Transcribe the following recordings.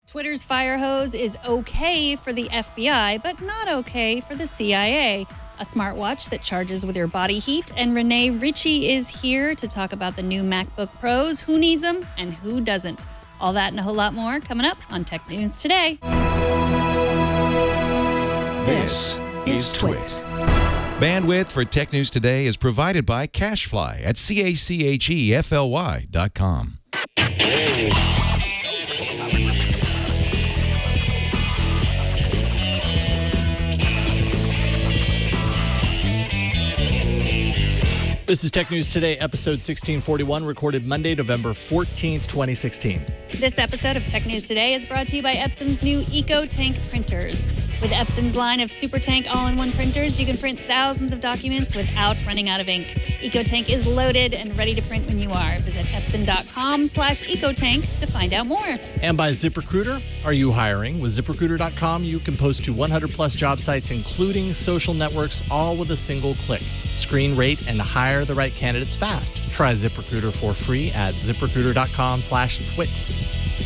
Twitter's fire hose is okay for the FBI, but not okay for the CIA. A smartwatch that charges with your body heat. And Rene Ritchie is here to talk about the new MacBook Pros, who needs them and who doesn't. All that and a whole lot more coming up on Tech News Today. This is Twit. Bandwidth for Tech News Today is provided by CacheFly at CACHEFLY.com. This is Tech News Today, episode 1641, recorded Monday, November 14th, 2016. This episode of Tech News Today is brought to you by Epson's new EcoTank printers. With Epson's line of SuperTank all-in-one printers, you can print thousands of documents without running out of ink. EcoTank is loaded and ready to print when you are. Visit Epson.com/EcoTank to find out more. And by ZipRecruiter. Are you hiring? With ZipRecruiter.com, you can post to 100-plus job sites, including social networks, all with a single click. Screen, rate, and hire the right candidates fast. Try ZipRecruiter for free at ZipRecruiter.com/twit.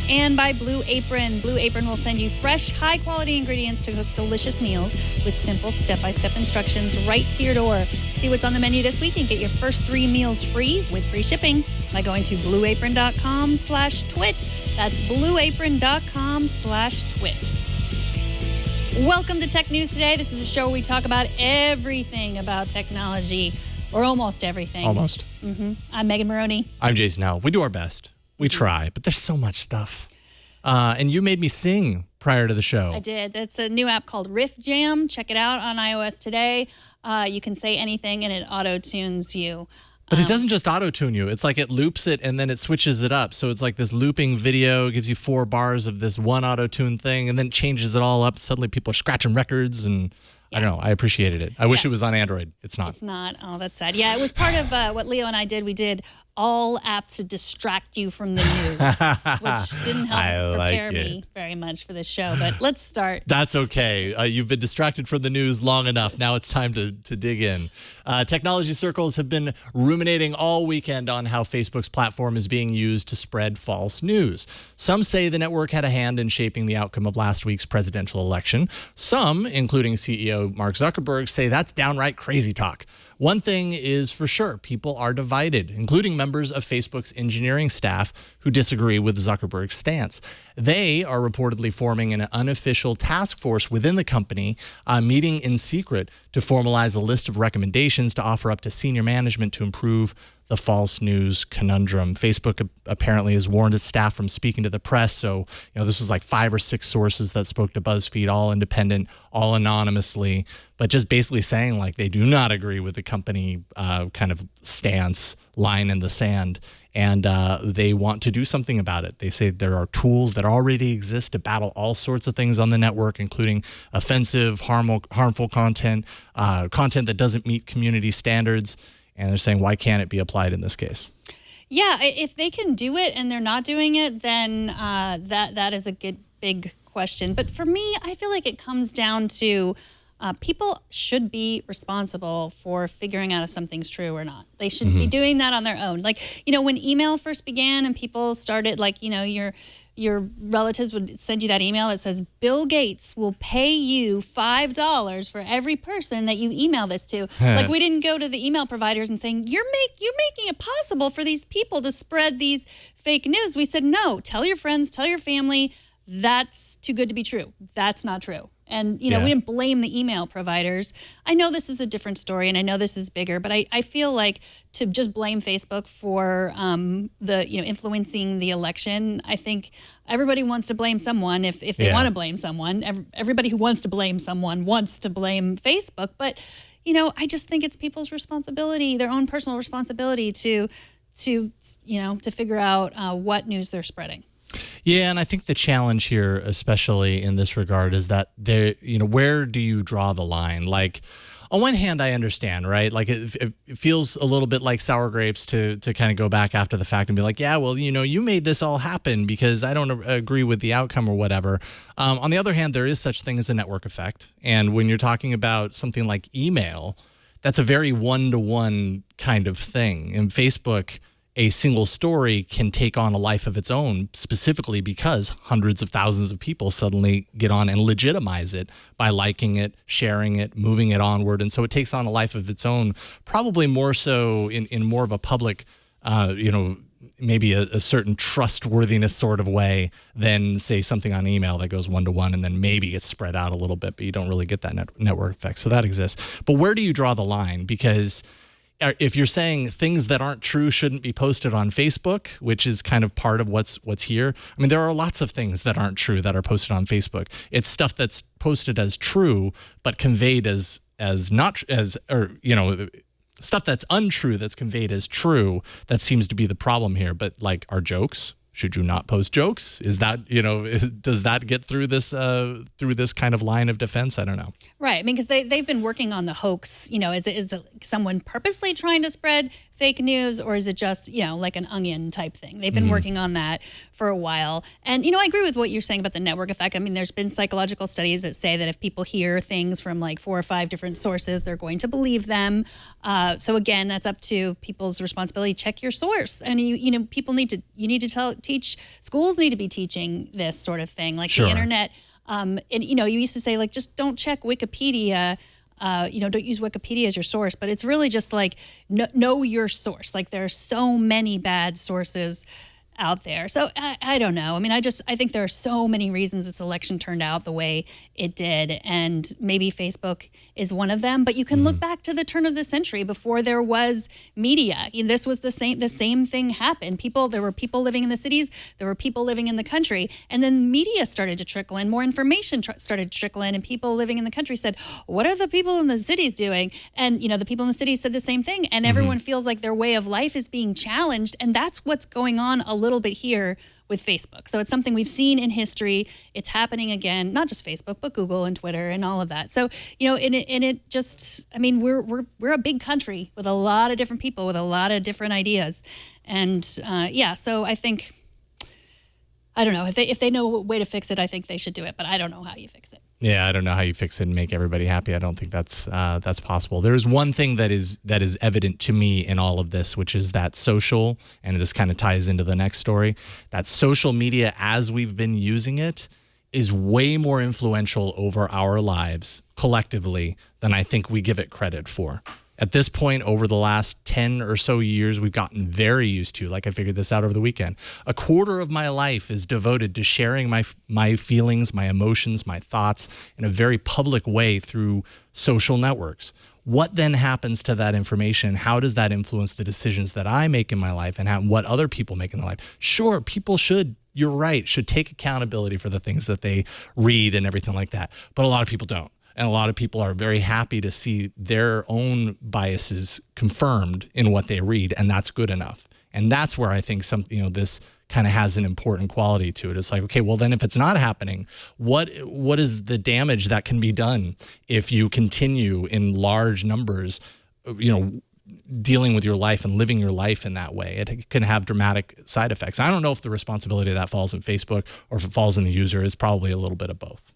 And by Blue Apron. Blue Apron will send you fresh, high-quality ingredients to cook delicious meals with simple step-by-step instructions right to your door. See what's on the menu this week and get your first 3 meals free with free shipping by going to blueapron.com/twit. That's blueapron.com/twit. Welcome to Tech News Today. This is a show where we talk about everything about technology, or almost everything. Almost. I'm Megan Maroney. I'm Jason Howell. We do our best. We try, but there's so much stuff. And you made me sing prior to the show. I did. It's a new app called Riff Jam. Check it out on iOS today. You can say anything and it auto-tunes you. But it doesn't just auto-tune you. It's like it loops it and then it switches it up. So it's like this looping video, gives you 4 bars of this one auto-tune thing, and then changes it all up. Suddenly people are scratching records, and I don't know. I appreciated it. I wish it was on Android. It's not. It's not. Oh, that's sad. Yeah, it was part of what Leo and I did. We did all apps to distract you from the news, which didn't help prepare me very much for this show. But let's start. That's okay. You've been distracted from the news long enough. Now it's time to dig in. Technology circles have been ruminating all weekend on how Facebook's platform is being used to spread false news. Some say the network had a hand in shaping the outcome of last week's presidential election. Some, including CEO Mark Zuckerberg, say that's downright crazy talk. One thing is for sure, people are divided, including members of Facebook's engineering staff who disagree with Zuckerberg's stance. They are reportedly forming an unofficial task force within the company, meeting in secret to formalize a list of recommendations to offer up to senior management to improve the false news conundrum. Facebook apparently has warned its staff from speaking to the press. So, this was like 5 or 6 sources that spoke to BuzzFeed, all independent, all anonymously, but just basically saying like they do not agree with the company kind of stance, line in the sand. And they want to do something about it. They say there are tools that already exist to battle all sorts of things on the network, including offensive, harmful content, content that doesn't meet community standards. And they're saying, why can't it be applied in this case? Yeah, if they can do it and they're not doing it, then that is a good big question. But for me, I feel like it comes down to people should be responsible for figuring out if something's true or not. They should be doing that on their own. Like, when email first began and people started, like, your relatives would send you that email that says, Bill Gates will pay you $5 for every person that you email this to. Like, we didn't go to the email providers and saying, you're making it possible for these people to spread these fake news. We said, no, tell your friends, tell your family, that's too good to be true. That's not true. And, we didn't blame the email providers. I know this is a different story and I know this is bigger, but I feel like to just blame Facebook for influencing the election, I think everybody wants to blame someone if they want to blame someone. Everybody who wants to blame someone wants to blame Facebook. But, I just think it's people's responsibility, their own personal responsibility to figure out what news they're spreading. Yeah, and I think the challenge here, especially in this regard, is that where do you draw the line? Like, on one hand, I understand, right? Like, it feels a little bit like sour grapes to kind of go back after the fact and be like, yeah, well, you made this all happen because I don't agree with the outcome or whatever. On the other hand, there is such thing as a network effect. And when you're talking about something like email, that's a very one-to-one kind of thing. And Facebook a single story can take on a life of its own, specifically because hundreds of thousands of people suddenly get on and legitimize it by liking it, sharing it, moving it onward. And so it takes on a life of its own, probably more so in more of a public, maybe a certain trustworthiness sort of way than, say, something on email that goes one-to-one and then maybe gets spread out a little bit, but you don't really get that network effect. So that exists. But where do you draw the line? Because if you're saying things that aren't true shouldn't be posted on Facebook, which is kind of part of what's here. I mean, there are lots of things that aren't true that are posted on Facebook. It's stuff that's posted as true, but conveyed as not as, or, stuff that's untrue that's conveyed as true. That seems to be the problem here. But like, our jokes, should you not post jokes? Is that, does that get through this kind of line of defense? I don't know. Right. I mean, because they've been working on the hoax. Is someone purposely trying to spread fake news, or is it just, like an onion type thing? They've been working on that for a while. And, I agree with what you're saying about the network effect. I mean, there's been psychological studies that say that if people hear things from like 4 or 5 different sources, they're going to believe them. So again, that's up to people's responsibility. Check your source. And people need to teach, schools need to be teaching this sort of thing, like Sure. the internet. And you used to say, like, just don't check Wikipedia. Don't use Wikipedia as your source, but it's really just like know your source. Like, there are so many bad sources out there. So I don't know. I mean, I think there are so many reasons this election turned out the way it did, and maybe Facebook is one of them. But you can look back to the turn of the century before there was media. This was the same thing happened. There were people living in the cities, there were people living in the country, and then media started to trickle in, more information started to trickle in, and people living in the country said, what are the people in the cities doing? And the people in the cities said the same thing, and everyone feels like their way of life is being challenged, and that's what's going on a little bit here with Facebook. So it's something we've seen in history. It's happening again, not just Facebook, but Google and Twitter and all of that. So, we're a big country with a lot of different people with a lot of different ideas. And so I think, I don't know, if they know a way to fix it, I think they should do it, but I don't know how you fix it. Yeah, I don't know how you fix it and make everybody happy. I don't think that's possible. There's one thing that is evident to me in all of this, which is that social, and this kind of ties into the next story, that social media as we've been using it is way more influential over our lives collectively than I think we give it credit for. At this point, over the last 10 or so years, we've gotten very used to, like I figured this out over the weekend, a quarter of my life is devoted to sharing my feelings, my emotions, my thoughts in a very public way through social networks. What then happens to that information? How does that influence the decisions that I make in my life and what other people make in their life? Sure, people should, you're right, should take accountability for the things that they read and everything like that. But a lot of people don't. And a lot of people are very happy to see their own biases confirmed in what they read, and that's good enough. And that's where I think this kind of has an important quality to it. It's like, okay, well then if it's not happening, what is the damage that can be done if you continue in large numbers, dealing with your life and living your life in that way? It can have dramatic side effects. I don't know if the responsibility of that falls in Facebook or if it falls in the user. It's probably a little bit of both.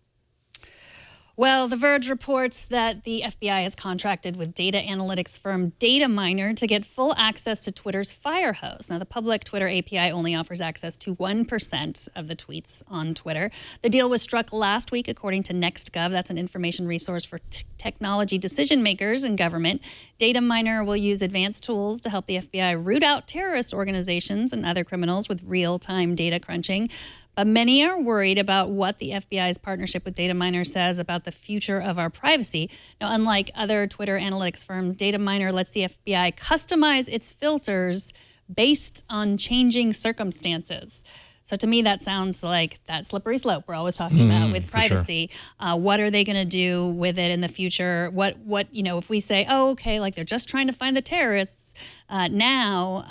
Well, The Verge reports that the FBI has contracted with data analytics firm Dataminr to get full access to Twitter's Firehose. Now, the public Twitter API only offers access to 1% of the tweets on Twitter. The deal was struck last week, according to NextGov. That's an information resource for technology decision makers in government. Dataminr will use advanced tools to help the FBI root out terrorist organizations and other criminals with real-time data crunching. But many are worried about what the FBI's partnership with Dataminr says about the future of our privacy. Now, unlike other Twitter analytics firms, Dataminr lets the FBI customize its filters based on changing circumstances. So to me, that sounds like that slippery slope we're always talking about with privacy. Sure. What are they going to do with it in the future? What if we say, oh, okay, like they're just trying to find the terrorists now,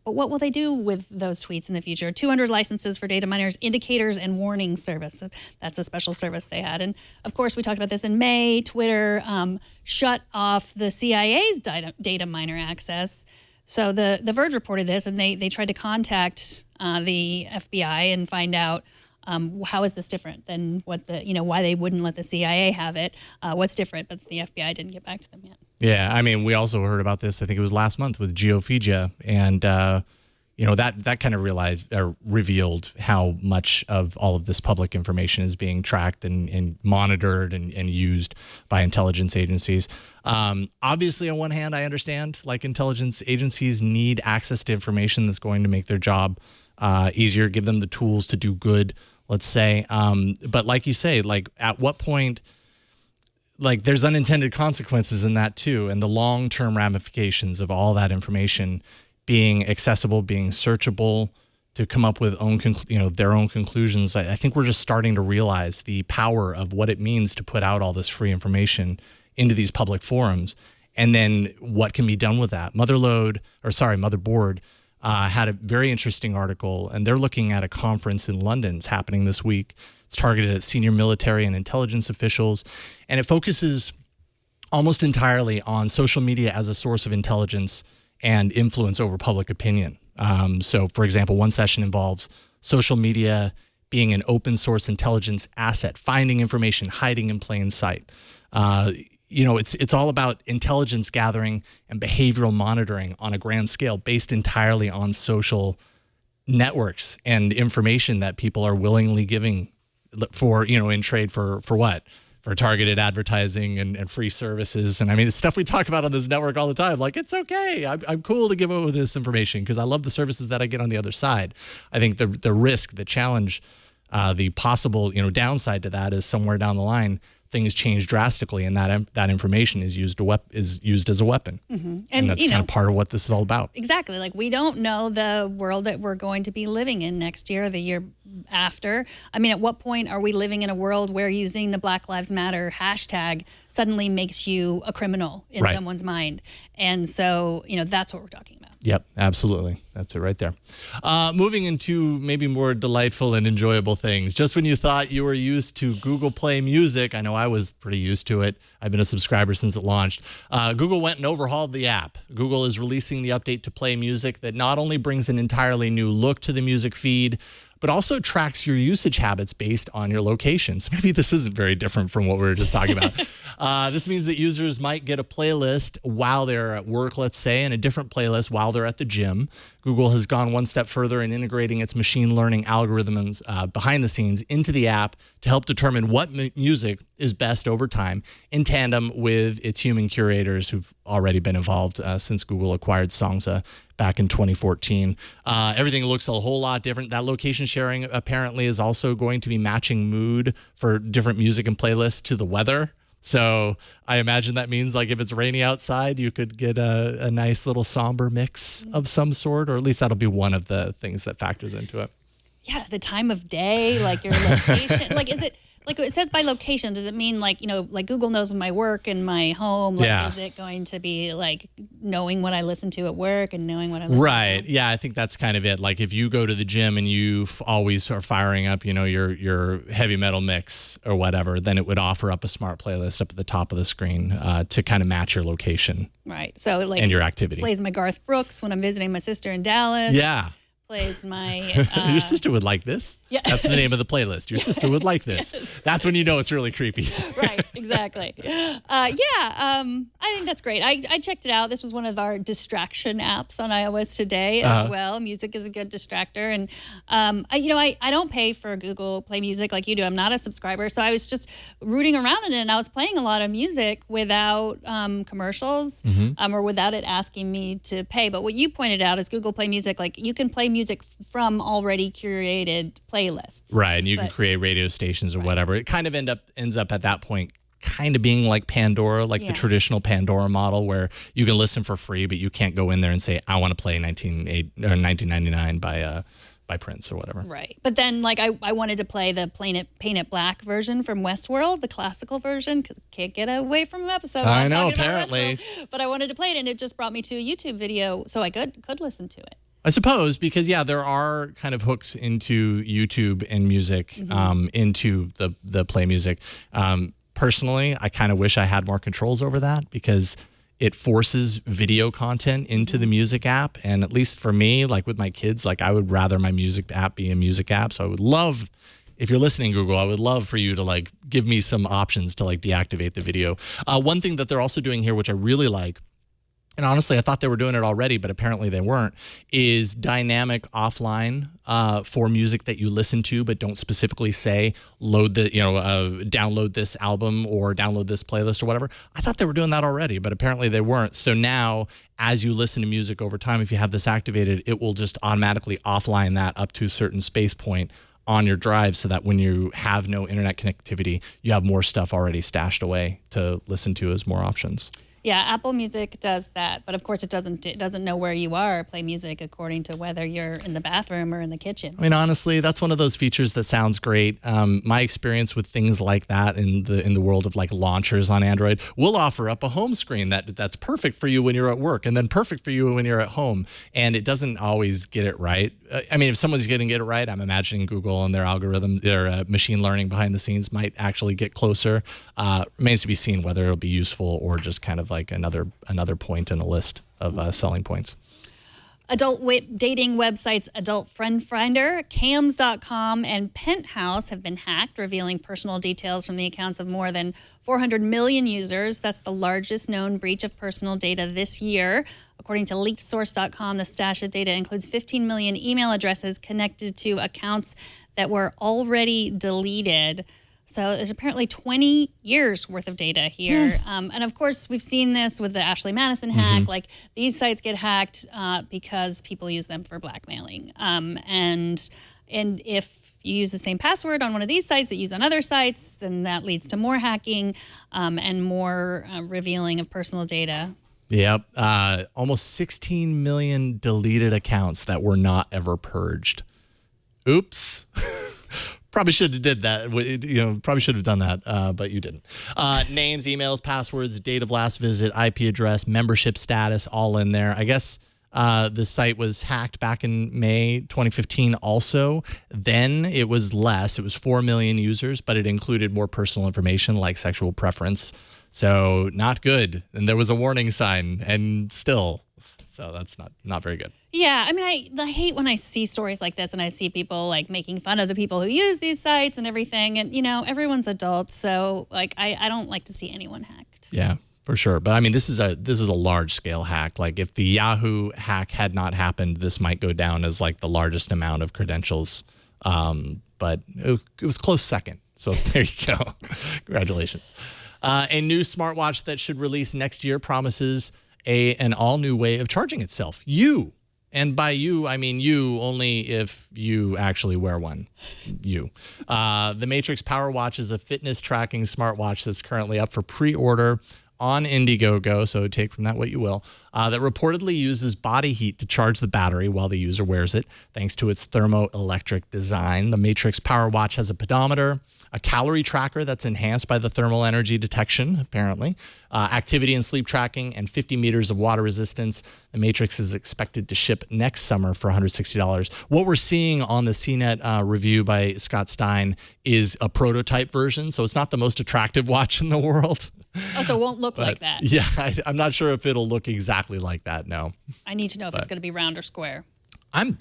but what will they do with those tweets in the future? 200 licenses for Dataminr's indicators and warning service. So that's a special service they had. And of course, we talked about this in May. Twitter shut off the CIA's Dataminr access. So the Verge reported this, and they tried to contact the FBI and find out how is this different than what why they wouldn't let the CIA have it. What's different? But the FBI didn't get back to them yet. Yeah, I mean, we also heard about this, I think it was last month with GeoFija, and that kind of revealed how much of all of this public information is being tracked and monitored and used by intelligence agencies. Obviously, on one hand, I understand like intelligence agencies need access to information that's going to make their job easier, give them the tools to do good, let's say. But like you say, like at what point, like there's unintended consequences in that too, and the long-term ramifications of all that information being accessible, being searchable, to come up with their own conclusions. I think we're just starting to realize the power of what it means to put out all this free information into these public forums, and then what can be done with that. Motherboard had a very interesting article, and they're looking at a conference in London. It's happening this week. It's targeted at senior military and intelligence officials, and it focuses almost entirely on social media as a source of intelligence and influence over public opinion. So, for example, one session involves social media being an open source intelligence asset, finding information, hiding in plain sight. It's all about intelligence gathering and behavioral monitoring on a grand scale based entirely on social networks and information that people are willingly giving for, in trade for what? For targeted advertising and free services. And I mean, it's stuff we talk about on this network all the time. Like, it's okay. I'm cool to give away this information because I love the services that I get on the other side. I think the risk, the challenge, the possible, downside to that is somewhere down the line, things change drastically, and that information is used as a weapon. Mm-hmm. And that's kind of part of what this is all about. Exactly. Like, we don't know the world that we're going to be living in next year, the year after. I mean, at what point are we living in a world where using the Black Lives Matter hashtag suddenly makes you a criminal in someone's mind? And so, that's what we're talking about. Yep, absolutely. That's it right there. Moving into maybe more delightful and enjoyable things. Just when you thought you were used to Google Play Music, I know I was pretty used to it. I've been a subscriber since it launched. Google went and overhauled the app. Google is releasing the update to Play Music that not only brings an entirely new look to the music feed, but also tracks your usage habits based on your locations. Maybe this isn't very different from what we were just talking about. This means that users might get a playlist while they're at work, let's say, and a different playlist while they're at the gym. Google has gone one step further in integrating its machine learning algorithms behind the scenes into the app to help determine what music is best over time, in tandem with its human curators who've already been involved since Google acquired Songza back in 2014. Everything looks a whole lot different. That location sharing apparently is also going to be matching mood for different music and playlists to the weather. So I imagine that means, like, if it's rainy outside, you could get a nice little somber mix of some sort, or at least that'll be one of the things that factors into it. Yeah, the time of day, like your location. Like, is it, like it says by location, does it mean like, like Google knows my work and my home? Like, is it going to be like knowing what I listen to at work and knowing what I listen to? Right. Yeah, I think that's kind of it. Like, if you go to the gym and you always are firing up, your heavy metal mix or whatever, then it would offer up a smart playlist up at the top of the screen to kind of match your location. Right. So like, and your activity. Plays my Garth Brooks when I'm visiting my sister in Dallas. Yeah. Plays my your sister would like this. Yeah, that's the name of the playlist. Your sister would like this. Yes. That's when you know it's really creepy. Right, exactly. I think that's great. I checked it out. This was one of our distraction apps on iOS today as well. Music is a good distractor, and I don't pay for Google Play Music like you do. I'm not a subscriber, so I was just rooting around in it, and I was playing a lot of music without commercials or without it asking me to pay. But what you pointed out is Google Play Music, like you can play music from already curated playlists. Right, and you can create radio stations or whatever. It kind of ends up at that point kind of being like Pandora, like the traditional Pandora model, where you can listen for free, but you can't go in there and say, I want to play 1999 by Prince or whatever. Right. But then, like, I wanted to play the Paint It Black version from Westworld, the classical version, because can't get away from an episode. I know, apparently. But I wanted to play it, and it just brought me to a YouTube video, so I could listen to it. I suppose, because there are kind of hooks into YouTube and music, into the Play Music. Personally, I kind of wish I had more controls over that, because it forces video content into the music app. And at least for me, like with my kids, like I would rather my music app be a music app. So I would love, if you're listening, Google, I would love for you to like give me some options to like deactivate the video. One thing that they're also doing here, which I really like, and honestly, I thought they were doing it already, but apparently they weren't, is dynamic offline for music that you listen to, but don't specifically say download this album or download this playlist or whatever. I thought they were doing that already, but apparently they weren't. So now, as you listen to music over time, if you have this activated, it will just automatically offline that up to a certain space point on your drive, so that when you have no internet connectivity, you have more stuff already stashed away to listen to as more options. Yeah, Apple Music does that, but of course it doesn't know where you are, play music according to whether you're in the bathroom or in the kitchen. I mean, honestly, that's one of those features that sounds great. My experience with things like that in the world of like launchers on Android, will offer up a home screen that's perfect for you when you're at work, and then perfect for you when you're at home. And it doesn't always get it right. I mean, if someone's going to get it right, I'm imagining Google and their algorithm, their machine learning behind the scenes might actually get closer. Remains to be seen whether it'll be useful or just kind of like another point in a list of selling points. Adult dating websites Adult Friend Finder, Cams.com, and Penthouse have been hacked, revealing personal details from the accounts of more than 400 million users. That's the largest known breach of personal data this year. According to leakedsource.com, the stash of data includes 15 million email addresses connected to accounts that were already deleted. So there's apparently 20 years worth of data here. And of course, we've seen this with the Ashley Madison hack. Like, these sites get hacked because people use them for blackmailing. And if you use the same password on one of these sites that you use on other sites, then that leads to more hacking and more revealing of personal data. Yep. Almost 16 million deleted accounts that were not ever purged. Oops. Probably should have did that. Probably should have done that, but you didn't. Names, emails, passwords, date of last visit, IP address, membership status, all in there. I guess the site was hacked back in May 2015 also. Then it was less. It was 4 million users, but it included more personal information like sexual preference. So not good. And there was a warning sign, and still. So that's not very good. Yeah, I mean, I hate when I see stories like this and I see people like making fun of the people who use these sites and everything. And, everyone's adults. So like, I don't like to see anyone hacked. Yeah, for sure. But I mean, this is a large scale hack. Like, if the Yahoo hack had not happened, this might go down as like the largest amount of credentials. But it was close second. So there you go. Congratulations. A new smartwatch that should release next year promises an all-new way of charging itself. And by you, I mean you only if you actually wear one. The Matrix Power Watch is a fitness tracking smartwatch that's currently up for pre-order on Indiegogo, so take from that what you will, that reportedly uses body heat to charge the battery while the user wears it. Thanks to its thermoelectric design, the Matrix Power Watch has a pedometer, a calorie tracker that's enhanced by the thermal energy detection, apparently, activity and sleep tracking, and 50 meters of water resistance. The Matrix is expected to ship next summer for $160. What we're seeing on the CNET review by Scott Stein is a prototype version, so it's not the most attractive watch in the world. Oh, so it won't look like that. Yeah, I'm not sure if it'll look exactly like that, no. I need to know if it's going to be round or square. I'm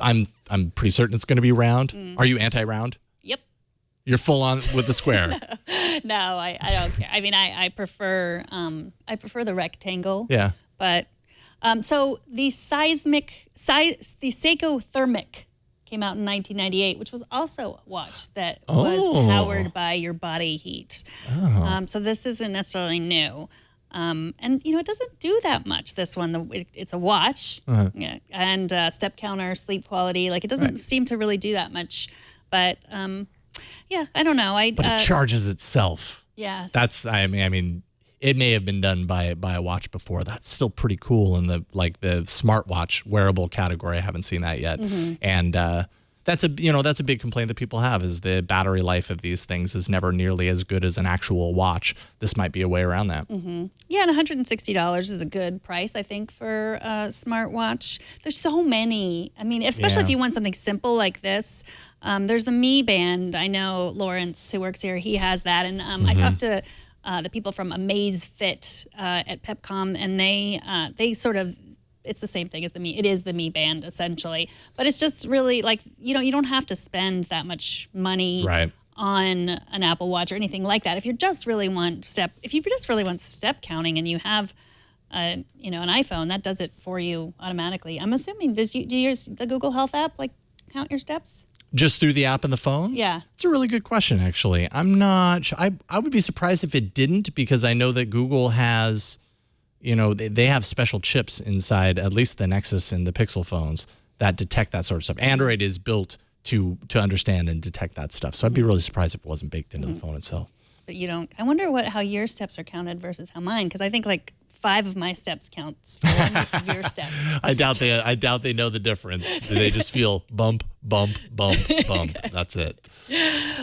pretty certain it's going to be round. Are you anti-round? Yep. You're full on with the square. No, I don't care. I mean, I prefer the rectangle. Yeah. But so the Seiko Thermic came out in 1998, which was also a watch that was powered by your body heat. So this isn't necessarily new. And, it doesn't do that much, this one. It's a watch, yeah, and step counter, sleep quality. Like, it doesn't seem to really do that much. But, yeah, I don't know. But it charges itself. Yes. I mean, it may have been done by a watch before. That's still pretty cool in the smartwatch wearable category. I haven't seen that yet. And that's a big complaint that people have, is the battery life of these things is never nearly as good as an actual watch. This might be a way around that. Yeah, and $160 is a good price, I think, for a smartwatch. There's so many. I mean, especially if you want something simple like this. There's the Mi Band. I know Lawrence, who works here, he has that. And I talked to the people from Amazfit at PepCom, and they sort of, it's the same thing as the Mi. It is the Mi Band, essentially. But it's just really like, you don't have to spend that much money on an Apple Watch or anything like that. If you just really want step counting and you have an iPhone, that does it for you automatically. I'm assuming, do you use the Google Health app, like count your steps? Just through the app and the phone? Yeah. It's a really good question, actually. I'm not sure. I would be surprised if it didn't, because I know that Google has, they have special chips inside at least the Nexus and the Pixel phones that detect that sort of stuff. Android is built to understand and detect that stuff. So I'd be really surprised if it wasn't baked into the phone itself. But you don't. I wonder how your steps are counted versus how mine, because I think like 5 of my steps counts for 1 of your steps. I doubt they know the difference. They just feel bump, bump, bump, bump. That's it.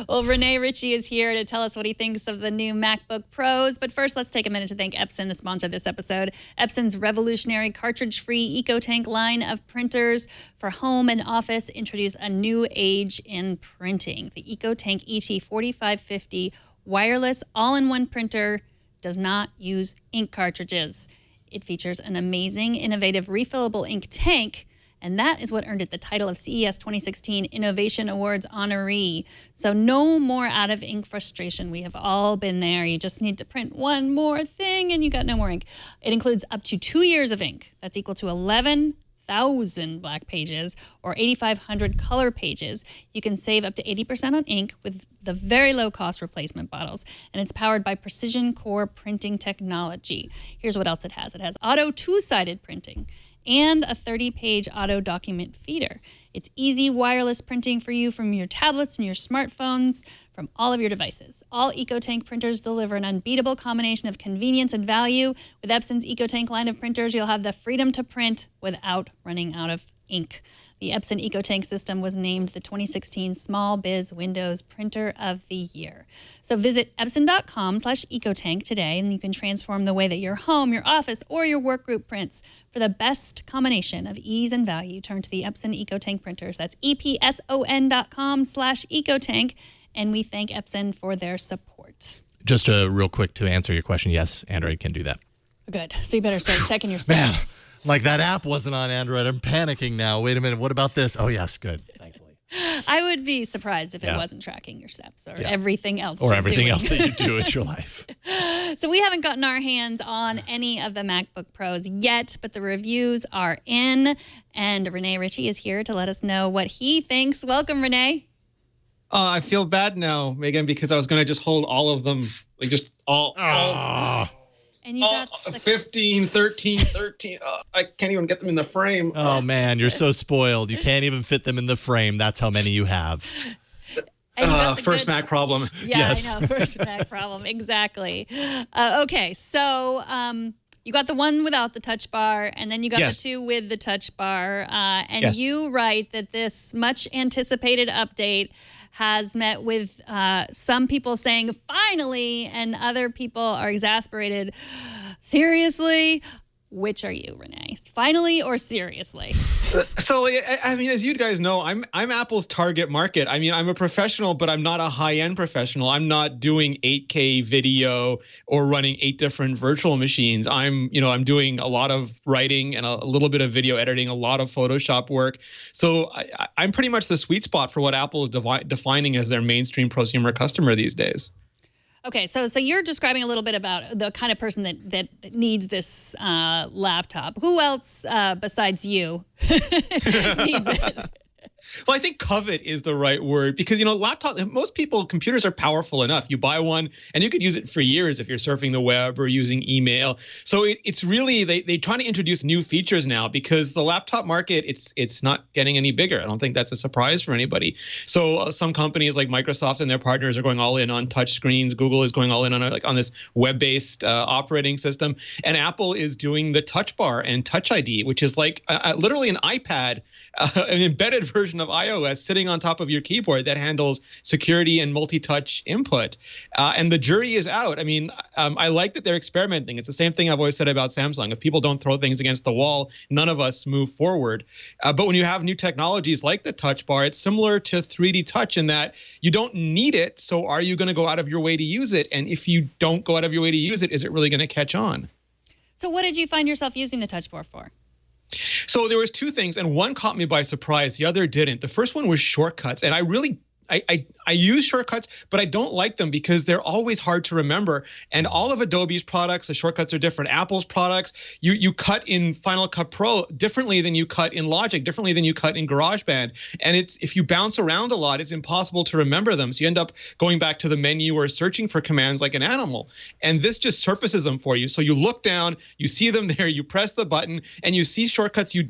Well, Rene Ritchie is here to tell us what he thinks of the new MacBook Pros. But first, let's take a minute to thank Epson, the sponsor of this episode. Epson's revolutionary cartridge-free EcoTank line of printers for home and office introduce a new age in printing. The EcoTank ET4550 wireless all-in-one printer does not use ink cartridges. It features an amazing, innovative, refillable ink tank, and that is what earned it the title of CES 2016 Innovation Awards honoree. So no more out of ink frustration. We have all been there. You just need to print one more thing and you got no more ink. It includes up to 2 years of ink. That's equal to 11,000 black pages or 8,500 color pages. You can save up to 80% on ink with the very low cost replacement bottles, and it's powered by precision core printing technology. Here's what else it has. It has auto 2-sided printing and a 30-page auto document feeder. It's easy wireless printing for you from your tablets and your smartphones, from all of your devices. All EcoTank printers deliver an unbeatable combination of convenience and value. With Epson's EcoTank line of printers, you'll have the freedom to print without running out of ink. The Epson EcoTank system was named the 2016 Small Biz Windows Printer of the Year. So visit epson.com/EcoTank today, and you can transform the way that your home, your office, or your work group prints. For the best combination of ease and value, turn to the Epson EcoTank printers. That's epson.com/EcoTank, and we thank Epson for their support. Just real quick to answer your question, yes, Android can do that. Good. So you better start checking your steps. Like that app wasn't on Android. I'm panicking now. Wait a minute. What about this? Oh, yes. Good. Thankfully. I would be surprised if it wasn't tracking your steps or everything else. Or everything else that you do in your life. So we haven't gotten our hands on any of the MacBook Pros yet, but the reviews are in. And Rene Ritchie is here to let us know what he thinks. Welcome, Rene. I feel bad now, Megan, because I was going to just hold all of them, like just all and you got 15, 13. I can't even get them in the frame. Oh, man, you're so spoiled. You can't even fit them in the frame. That's how many you have. First Mac problem. Yeah, yes. I know. First Mac problem. Exactly. Okay, so you got the one without the touch bar, and then you got the two with the touch bar. And you write that this much anticipated update has met with some people saying, finally, and other people are exasperated. Seriously? Which are you, Rene? Finally or seriously? So, I mean, as you guys know, I'm Apple's target market. I mean, I'm a professional, but I'm not a high-end professional. I'm not doing 8K video or running 8 different virtual machines. I'm doing a lot of writing and a little bit of video editing, a lot of Photoshop work. So I'm pretty much the sweet spot for what Apple is defining as their mainstream prosumer customer these days. Okay, so you're describing a little bit about the kind of person that needs this laptop. Who else besides you needs it? Well, I think covet is the right word because, most computers are powerful enough. You buy one and you could use it for years if you're surfing the web or using email. So it's really, they trying to introduce new features now because the laptop market, it's not getting any bigger. I don't think that's a surprise for anybody. So some companies like Microsoft and their partners are going all in on touch screens. Google is going all in on this web-based operating system. And Apple is doing the Touch Bar and Touch ID, which is like literally an iPad, an embedded version of iOS sitting on top of your keyboard that handles security and multi-touch input. And the jury is out. I mean, I like that they're experimenting. It's the same thing I've always said about Samsung. If people don't throw things against the wall, none of us move forward. But when you have new technologies like the Touch Bar, it's similar to 3D Touch in that you don't need it. So are you going to go out of your way to use it? And if you don't go out of your way to use it, is it really going to catch on? So what did you find yourself using the Touch Bar for? So there was 2 things, and one caught me by surprise. The other didn't. The first one was shortcuts, and I I use shortcuts, but I don't like them because they're always hard to remember. And all of Adobe's products, the shortcuts are different. Apple's products, you cut in Final Cut Pro differently than you cut in Logic, differently than you cut in GarageBand. And if you bounce around a lot, it's impossible to remember them. So you end up going back to the menu or searching for commands like an animal. And this just surfaces them for you. So you look down, you see them there, you press the button, and you see shortcuts you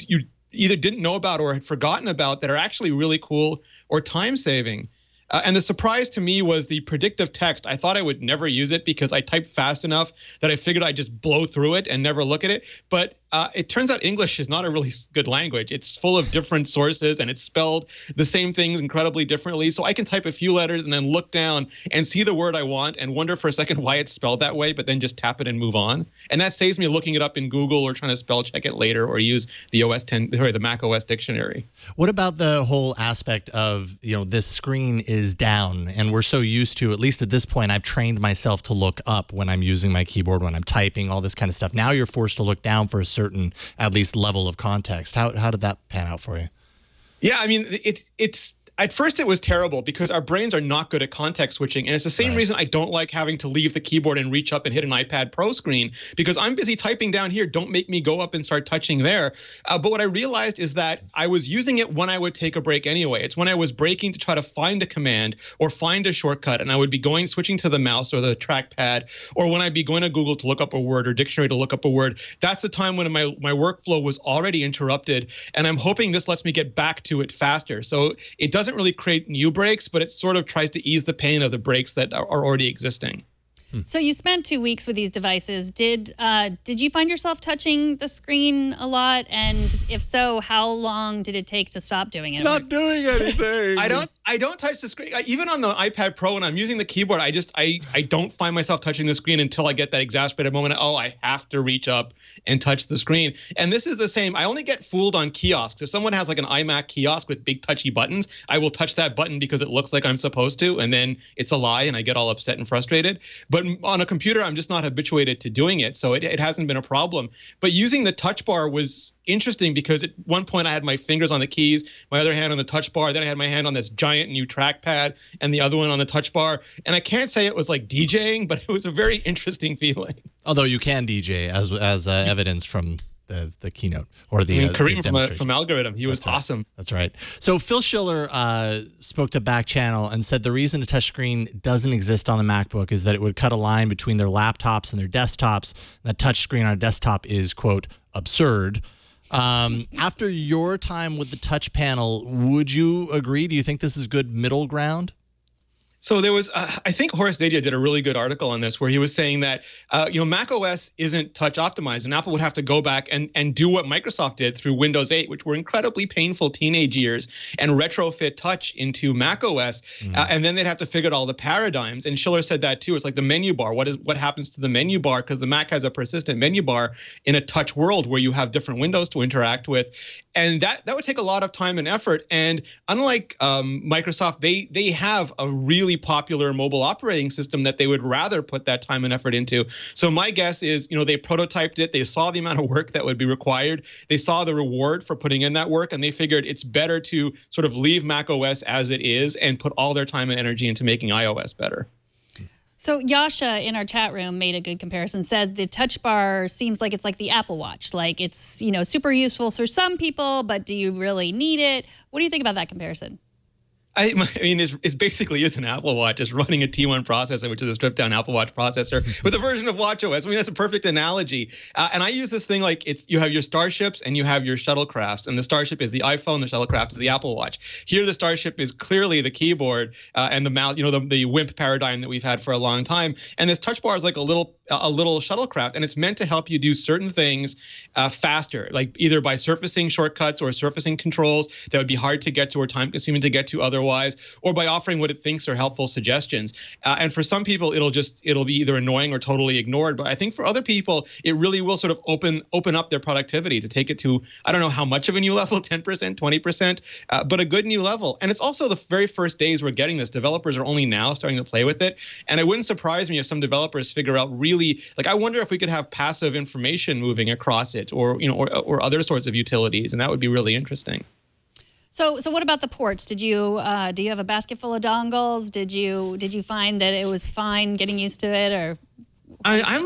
either didn't know about or had forgotten about that are actually really cool or time-saving. And the surprise to me was the predictive text. I thought I would never use it because I typed fast enough that I figured I'd just blow through it and never look at it. But it turns out English is not a really good language. It's full of different sources and it's spelled the same things incredibly differently. So I can type a few letters and then look down and see the word I want and wonder for a second why it's spelled that way, but then just tap it and move on. And that saves me looking it up in Google or trying to spell check it later or use the the Mac OS dictionary. What about the whole aspect of, this screen is down and we're so used to, at least at this point, I've trained myself to look up when I'm using my keyboard, when I'm typing, all this kind of stuff. Now you're forced to look down for a certain, at least, level of context. How did that pan out for you? Yeah, I mean, it's at first it was terrible because our brains are not good at context switching. And it's the same reason I don't like having to leave the keyboard and reach up and hit an iPad Pro screen because I'm busy typing down here. Don't make me go up and start touching there. But what I realized is that I was using it when I would take a break anyway. It's when I was breaking to try to find a command or find a shortcut. And I would be switching to the mouse or the trackpad, or when I'd be going to Google to look up a word or dictionary to look up a word. That's the time when my workflow was already interrupted. And I'm hoping this lets me get back to it faster. So it doesn't really create new breaks, but it sort of tries to ease the pain of the breaks that are already existing. So you spent 2 weeks with these devices. Did you find yourself touching the screen a lot? And if so, how long did it take to stop doing it? It's not doing anything. I don't touch the screen. Even on the iPad Pro, when I'm using the keyboard, I don't find myself touching the screen until I get that exasperated moment. Oh, I have to reach up and touch the screen. And this is the same. I only get fooled on kiosks. If someone has like an iMac kiosk with big touchy buttons, I will touch that button because it looks like I'm supposed to, and then it's a lie and I get all upset and frustrated. But on a computer, I'm just not habituated to doing it, so it hasn't been a problem. But using the touch bar was interesting because at one point I had my fingers on the keys, my other hand on the touch bar, then I had my hand on this giant new trackpad and the other one on the touch bar. And I can't say it was like DJing, but it was a very interesting feeling. Although you can DJ as evidence from the keynote or the Kareem from Algorithm. He was awesome. That's right. So Phil Schiller spoke to Back Channel and said the reason a touchscreen doesn't exist on the MacBook is that it would cut a line between their laptops and their desktops. And a touchscreen on a desktop is, quote, absurd. After your time with the touch panel, would you agree? Do you think this is good middle ground? So there was, I think Horace Dadia did a really good article on this where he was saying that, Mac OS isn't touch optimized, and Apple would have to go back and do what Microsoft did through Windows 8, which were incredibly painful teenage years, and retrofit touch into Mac OS. And then they'd have to figure out all the paradigms. And Schiller said that too. It's like the menu bar. What happens to the menu bar? Because the Mac has a persistent menu bar in a touch world where you have different windows to interact with. And that would take a lot of time and effort. And unlike Microsoft, they have a really popular mobile operating system that they would rather put that time and effort into. So my guess is, they prototyped it. They saw the amount of work that would be required. They saw the reward for putting in that work, and they figured it's better to sort of leave Mac OS as it is and put all their time and energy into making iOS better. So Yasha in our chat room made a good comparison, said the touch bar seems like it's like the Apple Watch. Like it's, super useful for some people, but do you really need it? What do you think about that comparison? I mean, it basically is an Apple Watch. It's running a T1 processor, which is a stripped-down Apple Watch processor with a version of watchOS. I mean, that's a perfect analogy. And I use this thing like you have your Starships and you have your shuttlecrafts. And the Starship is the iPhone, the shuttlecraft is the Apple Watch. Here, the Starship is clearly the keyboard and the mouse, the WIMP paradigm that we've had for a long time. And this touch bar is like a little shuttlecraft, and it's meant to help you do certain things faster, like either by surfacing shortcuts or surfacing controls that would be hard to get to or time-consuming to get to otherwise, or by offering what it thinks are helpful suggestions. And for some people, it'll be either annoying or totally ignored. But I think for other people, it really will sort of open up their productivity to take it to, I don't know how much of a new level, 10%, 20%, but a good new level. And it's also the very first days we're getting this. Developers are only now starting to play with it. And it wouldn't surprise me if some developers figure out really, like, I wonder if we could have passive information moving across it or other sorts of utilities. And that would be really interesting. So what about the ports? Do you have a basket full of dongles? Did you find that it was fine getting used to it, or? I'm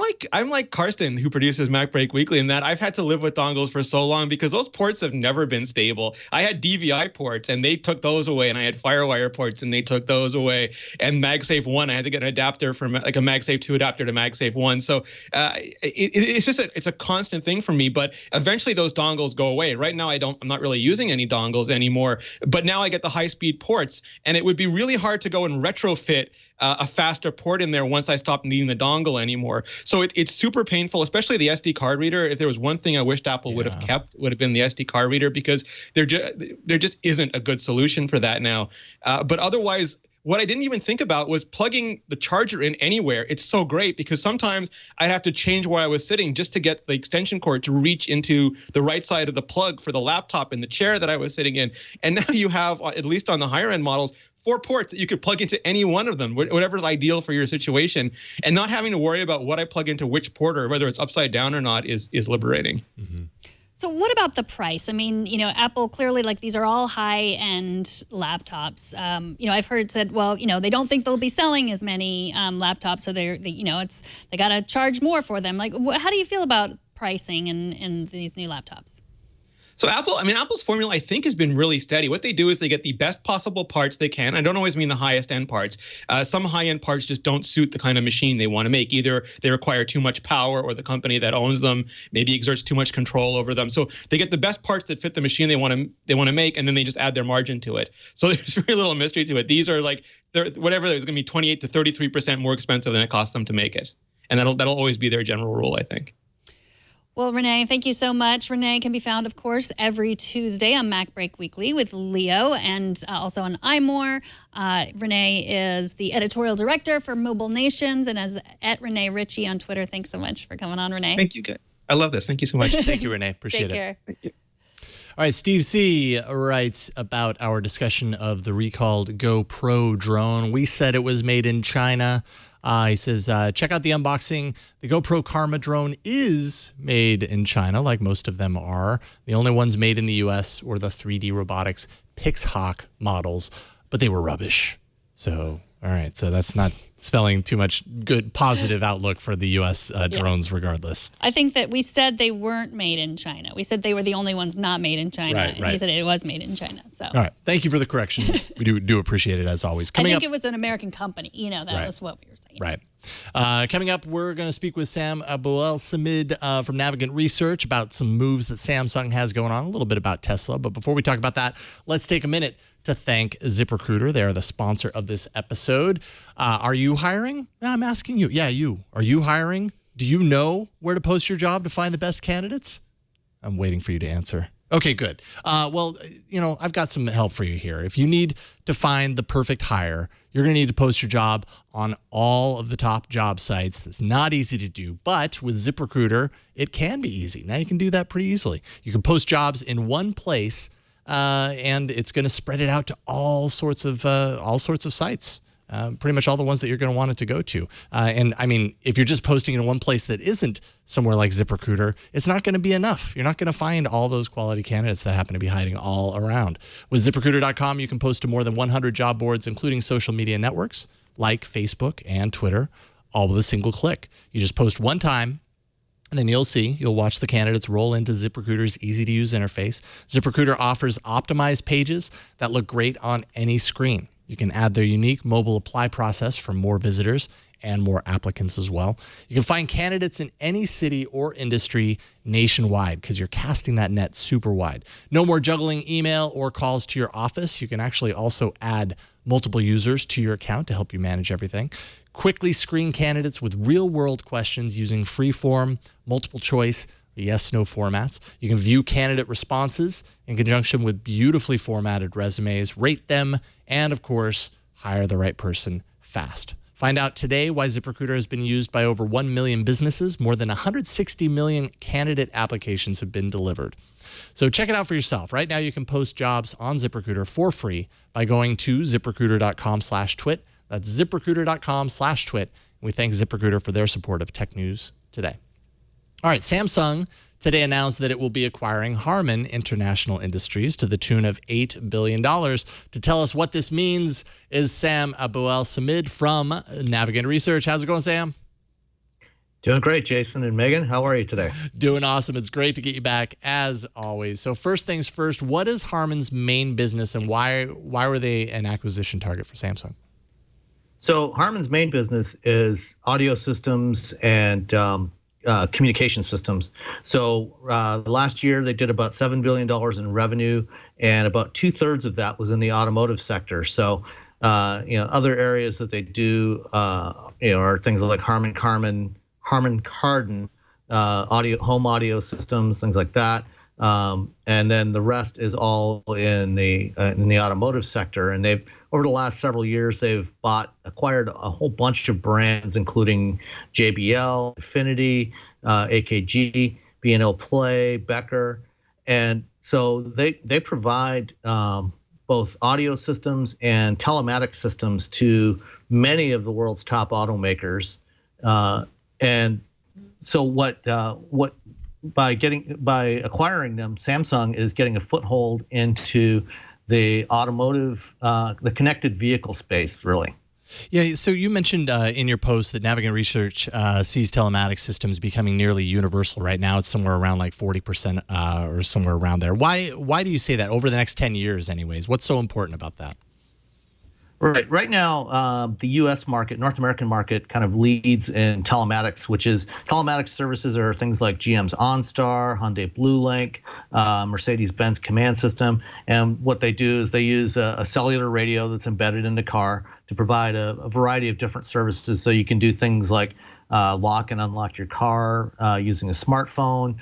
like Karsten, who produces MacBreak Weekly, in that I've had to live with dongles for so long because those ports have never been stable. I had DVI ports and they took those away, and I had FireWire ports and they took those away. And MagSafe 1, I had to get an adapter from like a MagSafe 2 adapter to MagSafe 1. So it's just it's a constant thing for me. But eventually those dongles go away. Right now I'm not really using any dongles anymore. But now I get the high-speed ports, and it would be really hard to go and retrofit a faster port in there once I stopped needing the dongle anymore. So it's super painful, especially the SD card reader. If there was one thing I wished Apple would have kept, would have been the SD card reader, because there just isn't a good solution for that now. But otherwise, what I didn't even think about was plugging the charger in anywhere. It's so great because sometimes I'd have to change where I was sitting just to get the extension cord to reach into the right side of the plug for the laptop in the chair that I was sitting in. And now you have, at least on the higher end models, 4 ports that you could plug into any one of them, whatever's ideal for your situation, and not having to worry about what I plug into which port or whether it's upside down or not is liberating. Mm-hmm. So what about the price? I mean, Apple clearly, like, these are all high-end laptops. I've heard said, well, they don't think they'll be selling as many laptops, so they got to charge more for them. Like, how do you feel about pricing in these new laptops? So Apple's formula, I think, has been really steady. What they do is they get the best possible parts they can. I don't always mean the highest end parts. Some high end parts just don't suit the kind of machine they want to make. Either they require too much power, or the company that owns them maybe exerts too much control over them. So they get the best parts that fit the machine they want to make, and then they just add their margin to it. So there's very little mystery to it. These are like, whatever, there's going to be 28 to 33% more expensive than it costs them to make it. And that'll always be their general rule, I think. Well, Rene, thank you so much. Rene can be found, of course, every Tuesday on MacBreak Weekly with Leo, and also on iMore. Rene is the editorial director for Mobile Nations and is at Rene Ritchie on Twitter. Thanks so much for coming on, Rene. Thank you, guys. I love this. Thank you so much. Thank you, Rene. Appreciate Take care. Thank you. All right, Steve C. writes about our discussion of the recalled GoPro drone. We said it was made in China. He says, check out the unboxing. The GoPro Karma drone is made in China, like most of them are. The only ones made in the U.S. were the 3D Robotics Pixhawk models, but they were rubbish. So, all right, so that's not spelling too much good, positive outlook for the U.S. drones regardless. I think that we said they weren't made in China. We said they were the only ones not made in China, and he said it was made in China. So, all right, thank you for the correction. We do appreciate it, as always. I think it was an American company. That was what we were saying. Right. Coming up, we're going to speak with Sam Abuelsamid from Navigant Research about some moves that Samsung has going on, a little bit about Tesla. But before we talk about that, let's take a minute to thank ZipRecruiter. They are the sponsor of this episode. Are you hiring? I'm asking you. Yeah, you. Are you hiring? Do you know where to post your job to find the best candidates? I'm waiting for you to answer. Okay, good. Well, I've got some help for you here. If you need to find the perfect hire, you're going to need to post your job on all of the top job sites. It's not easy to do, but with ZipRecruiter, it can be easy. Now you can do that pretty easily. You can post jobs in one place, and it's going to spread it out to all sorts of sites. Pretty much all the ones that you're going to want it to go to. And I mean, if you're just posting in one place that isn't somewhere like ZipRecruiter, it's not going to be enough. You're not going to find all those quality candidates that happen to be hiding all around. With ZipRecruiter.com, you can post to more than 100 job boards, including social media networks like Facebook and Twitter, all with a single click. You just post one time, and then you'll watch the candidates roll into ZipRecruiter's easy-to-use interface. ZipRecruiter offers optimized pages that look great on any screen. You can add their unique mobile apply process for more visitors and more applicants as well. You can find candidates in any city or industry nationwide because you're casting that net super wide. No more juggling email or calls to your office. You can actually also add multiple users to your account to help you manage everything. Quickly screen candidates with real-world questions using free-form, multiple choice, yes/no formats. You can view candidate responses in conjunction with beautifully formatted resumes, rate them, and of course, hire the right person fast. Find out today why ZipRecruiter has been used by over 1 million businesses. More than 160 million candidate applications have been delivered. So check it out for yourself. Right now, you can post jobs on ZipRecruiter for free by going to ZipRecruiter.com/twit. That's ZipRecruiter.com/twit. We thank ZipRecruiter for their support of Tech News Today. All right, Samsung today announced that it will be acquiring Harman International Industries to the tune of $8 billion. To tell us what this means is Sam Abuelsamid from Navigant Research. How's it going, Sam? Doing great, Jason and Megan. How are you today? Doing awesome. It's great to get you back, as always. So first things first, what is Harman's main business, and why were they an acquisition target for Samsung? So Harman's main business is audio systems and communication systems. So last year they did about $7 billion in revenue, and about 2/3 of that was in the automotive sector. So other areas that they do are things like Harman Kardon, home audio systems, things like that. And then the rest is all in the automotive sector. And they've, over the last several years, they've acquired a whole bunch of brands, including JBL, Infinity, AKG, B&O Play, Becker. And so they provide both audio systems and telematic systems to many of the world's top automakers. And so by acquiring them, Samsung is getting a foothold into the automotive, the connected vehicle space, really. Yeah, so you mentioned in your post that Navigant Research sees telematics systems becoming nearly universal. Right now it's somewhere around like 40% or somewhere around there. Why do you say that? Over the next 10 years anyways? What's so important about that? Right now, the U.S. market, North American market, kind of leads in telematics, which is telematics services are things like GM's OnStar, Hyundai BlueLink, Mercedes-Benz Command System. And what they do is they use a cellular radio that's embedded in the car to provide a variety of different services. So you can do things like lock and unlock your car using a smartphone.